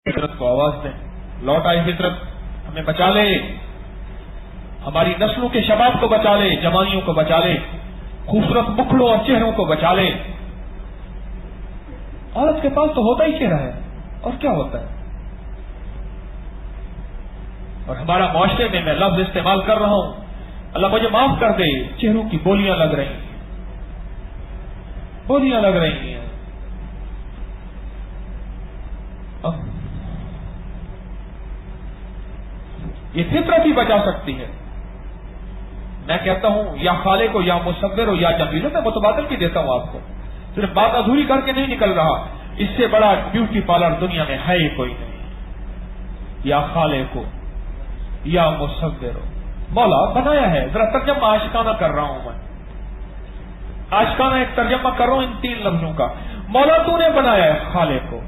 فطرت کو آواز دیں، لوٹ آئے فطرت، ہمیں بچا لے، ہماری نسلوں کے شباب کو بچا لے، جوانیوں کو بچا لے، خوبصورت مکھڑوں اور چہروں کو بچا لے۔ عورت کے پاس تو ہوتا ہی چہرہ ہے، اور کیا ہوتا ہے؟ اور ہمارا معاشرے میں میں لفظ استعمال کر رہا ہوں، اللہ مجھے معاف کر دے، چہروں کی بولیاں لگ رہی ہیں، بولیاں لگ رہی ہیں۔ یہ فطرت ہی بچا سکتی ہے۔ میں کہتا ہوں یا خالق ہو یا مصور ہو یا جمیل ہو، میں متبادل بھی دیتا ہوں آپ کو، صرف بات ادھوری کر کے نہیں نکل رہا۔ اس سے بڑا بیوٹی پارلر دنیا میں ہے ہی کوئی نہیں، یا خالق ہو یا مصور ہو، مولا بنایا ہے۔ ذرا ترجمہ عاشقانہ کر رہا ہوں، میں عاشقانہ ایک ترجمہ کر رہا ہوں ان تین لفظوں کا۔ مولا تو نے بنایا ہے، خالق ہو،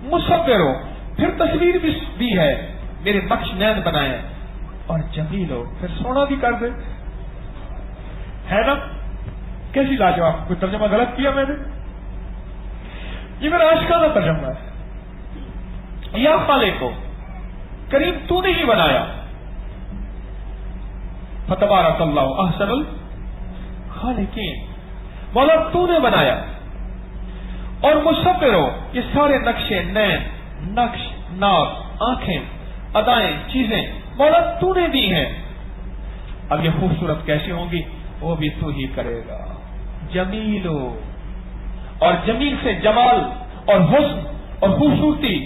مصور ہو، پھر تصویر بھی ہے، میرے نقش نین بنائے، اور جمیل ہو، پھر سونا بھی کر دے، ہے نا؟ کیسی لاجواب؟ کوئی ترجمہ غلط کیا میں نے؟ یہ میرا عاشقانہ ترجمہ ہے۔ یا خالق ہو، کریم تو نے ہی بنایا، فتبارک اللہ احسن الخالقین، مولا تو نے بنایا، اور مصور ہو، یہ سارے نقشے نین، نقش، ناز، آنکھیں، ادائیں، چیزیں مولا تو نے دی ہیں۔ اب یہ خوبصورت کیسے ہوں گی؟ وہ بھی تو ہی کرے گا۔ جمیل ہو، اور جمیل سے جمال اور حسن اور خوبصورتی،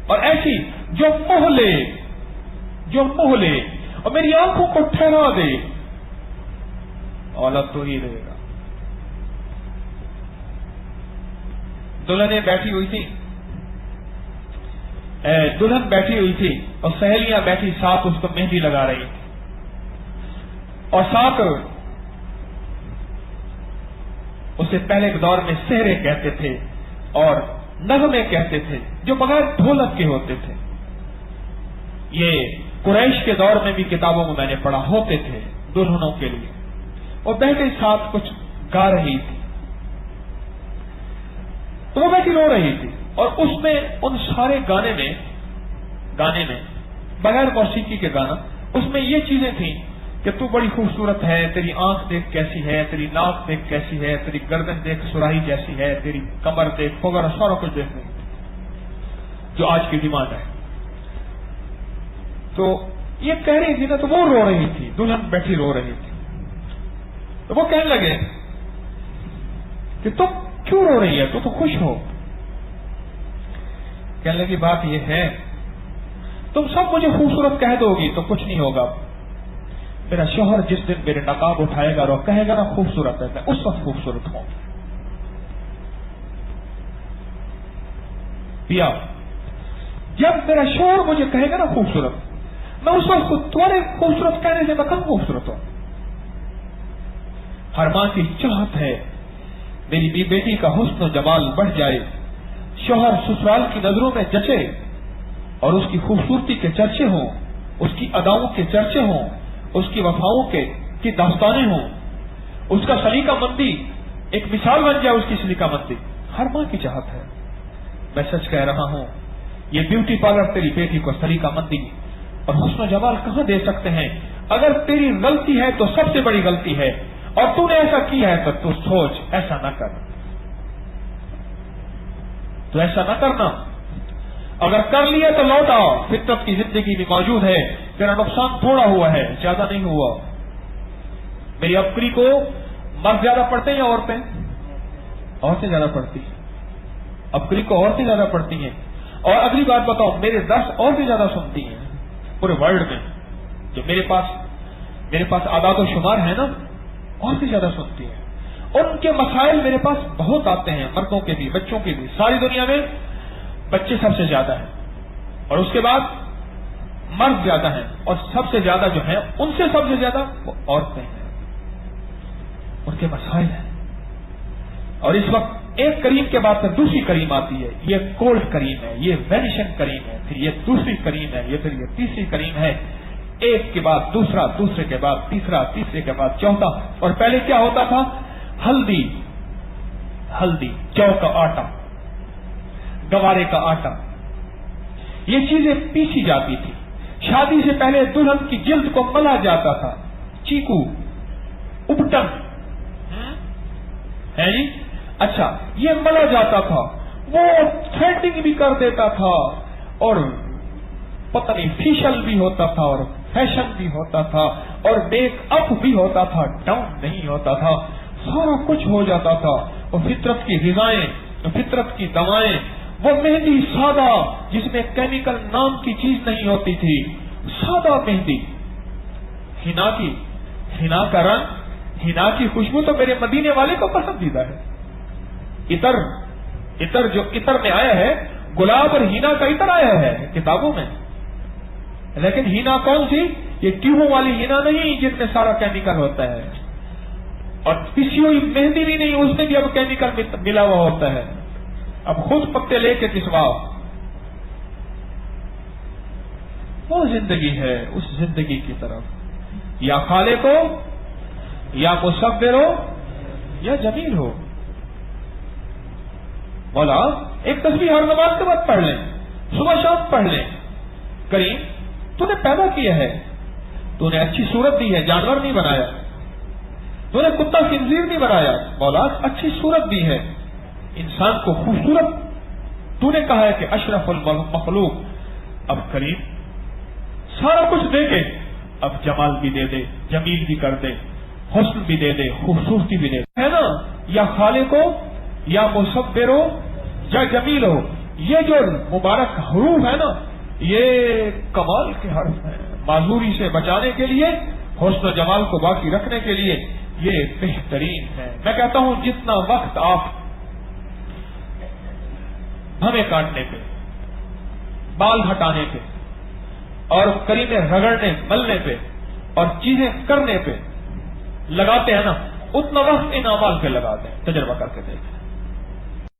اور ایسی جو موہ لے اور میری آنکھوں کو ٹھہرا دے، اولاد تو ہی رہے گا۔ دلہنیں بیٹھی ہوئی تھی، دلہن بیٹھی ہوئی تھی اور سہیلیاں بیٹھی ساتھ اس کو مہندی لگا رہی تھی، اور ساتھ اسے پہلے کے دور میں سہرے کہتے تھے اور نغمے کہتے تھے جو بغیر ڈھولک کے ہوتے تھے۔ یہ قریش کے دور میں بھی کتابوں میں نے پڑھا، ہوتے تھے دلہنوں کے لیے، اور بیٹھے ساتھ کچھ گا رہی تھی، تو وہ بیٹھی رو رہی تھی، اور اس میں ان سارے گانے میں بغیر موسیقی کے گانا، اس میں یہ چیزیں تھیں کہ تو بڑی خوبصورت ہے، تیری آنکھ دیکھ کیسی ہے، تیری ناک دیکھ کیسی ہے، تیری گردن دیکھ سراہی جیسی ہے، تیری کمر دیکھ، وغیرہ سارا کچھ دیکھ رہی تھی جو آج کی ڈیمانڈ ہے۔ تو یہ کہہ رہی تھی نا، تو وہ رو رہی تھی، دلہن بیٹھی رو رہی تھی، تو وہ کہنے لگے کہ تم کیوں رو رہی ہے، تو خوش ہو؟ کہنے لگی بات یہ ہے، تم سب مجھے خوبصورت کہہ دو گی تو کچھ نہیں ہوگا، میرا شوہر جس دن میرے نقاب اٹھائے گا اور کہے گا نا خوبصورت ہے، میں اس وقت خوبصورت ہوں۔ پیا، جب میرا شوہر مجھے کہے گا نا خوبصورت، میں اس وقت تمہارے خوبصورت کہنے سے میں کم خوبصورت ہوں۔ ہر ماں کی چاہت ہے میری بیٹی کا حسن و جمال بڑھ جائے، شوہر سسرال کی نظروں میں جچے، اور اس کی خوبصورتی کے چرچے ہوں، اس کی اداؤں کے چرچے ہوں، اس کی وفاؤں کی داستانیں ہوں، اس کا سلیقہ مندی ایک مثال بن جائے، اس کی سلیقہ مندی ہر ماں کی چاہت ہے۔ میں سچ کہہ رہا ہوں، یہ بیوٹی پارلر تیری بیٹی کو سلیقہ مندی اور حسن و جمال کہاں دے سکتے ہیں؟ اگر تیری غلطی ہے تو سب سے بڑی غلطی ہے، اور تو نے ایسا کیا ہے تو سوچ، ایسا نہ کر، تو ایسا نہ کرنا۔ اگر کر لیا تو لوٹ آؤ، فطرت کی زندگی بھی موجود ہے، تیرا نقصان تھوڑا ہوا ہے، زیادہ نہیں ہوا۔ میری ابکری کو مرد زیادہ پڑھتے ہیں یا عورتیں؟ عورتیں زیادہ پڑھتی ہیں، ابکری کو عورتیں زیادہ پڑھتی ہیں۔ اور اگلی بات بتاؤ، میرے درس عورتیں زیادہ سنتی ہیں پورے ورلڈ میں، جو میرے پاس اعداد و شمار ہے نا، عورتیں زیادہ سنتی ہیں، اور ان کے مسائل میرے پاس بہت آتے ہیں، مردوں کے بھی بچوں کے بھی۔ ساری دنیا میں بچے سب سے زیادہ ہیں، اور اس کے بعد مرد زیادہ ہیں، اور سب سے زیادہ جو ہیں ان سے سب سے زیادہ وہ عورتیں ہیں، ان کے مسائل ہیں۔ اور اس وقت ایک کریم کے بعد پھر دوسری کریم آتی ہے، یہ کولڈ کریم ہے، یہ وینیشن کریم ہے، پھر یہ دوسری کریم ہے، پھر یہ تیسری کریم ہے، ایک کے بعد دوسرا، دوسرے کے بعد تیسرا، تیسرے کے بعد چوتھا۔ اور پہلے کیا ہوتا تھا؟ ہلدی، جو کا آٹا، گوارے کا آٹا، یہ چیزیں پیسی جاتی تھی. شادی سے پہلے دلہن کی جلد کو ملا جاتا تھا. چیکو، ابٹن ہے جی. اچھا، یہ ملا جاتا تھا. وہ تھریڈنگ بھی کر دیتا تھا اور پتہ نہیں فیشل بھی ہوتا تھا اور فیشن بھی ہوتا تھا اور میک اپ بھی ہوتا تھا، ڈاؤن نہیں ہوتا تھا. سارا کچھ ہو جاتا تھا. وہ فطرت کی غذائیں، فطرت کی دوائیں، وہ مہندی سادہ جس میں کیمیکل نام کی چیز نہیں ہوتی تھی، سادہ مہندی، ہنا کا رنگ، ہنا کی خوشبو تو میرے مدینے والے کو پسندیدہ ہے. عطر جو عطر میں آیا ہے، گلاب اور ہینا کا عطر آیا ہے کتابوں میں، لیکن ہینا کون سی؟ یہ ٹیوبوں والی ہینا نہیں جس میں سارا کیمیکل ہوتا ہے، اور پسی ہوئی مہندی بھی نہیں، اس میں بھی اب کیمیکل ملا ہوا ہوتا ہے. اب خود پتے لے کے پسواؤ. وہ زندگی ہے. اس زندگی کی طرف یا خالق ہو، یا مصور ہو، یا جمیل ہو. مولا ایک تسبیح ہر نماز کے بعد پڑھ لیں، صبح شام پڑھ لیں. کریم تو نے پیدا کیا ہے، تو نے اچھی صورت دی ہے، جانور نہیں بنایا. تو نے کتا خنزیر نہیں بنایا، مولا اچھی صورت دی ہے، انسان کو خوبصورت تو نے کہا ہے کہ اشرف المخلوق. اب کریم سارا کچھ دے کے اب جمال بھی دے دے، جمیل بھی کر دے، حسن بھی دے دے، خوبصورتی بھی دے دے. ہے نا؟ یا خالق ہو، یا مصور ہو، یا جمیل ہو. یہ جو مبارک حروف ہے نا، یہ کمال کے حرف ہیں. معذوری سے بچانے کے لیے، حسن و جمال کو باقی رکھنے کے لیے یہ بہترین ہے. میں کہتا ہوں جتنا وقت آپ بھویں کاٹنے پہ، بال ہٹانے پہ، اور کریمیں رگڑنے ملنے پہ اور چیزیں کرنے پہ لگاتے ہیں نا، اتنا وقت ان اعمال پہ لگاتے ہیں. تجربہ کر کے دیکھیں.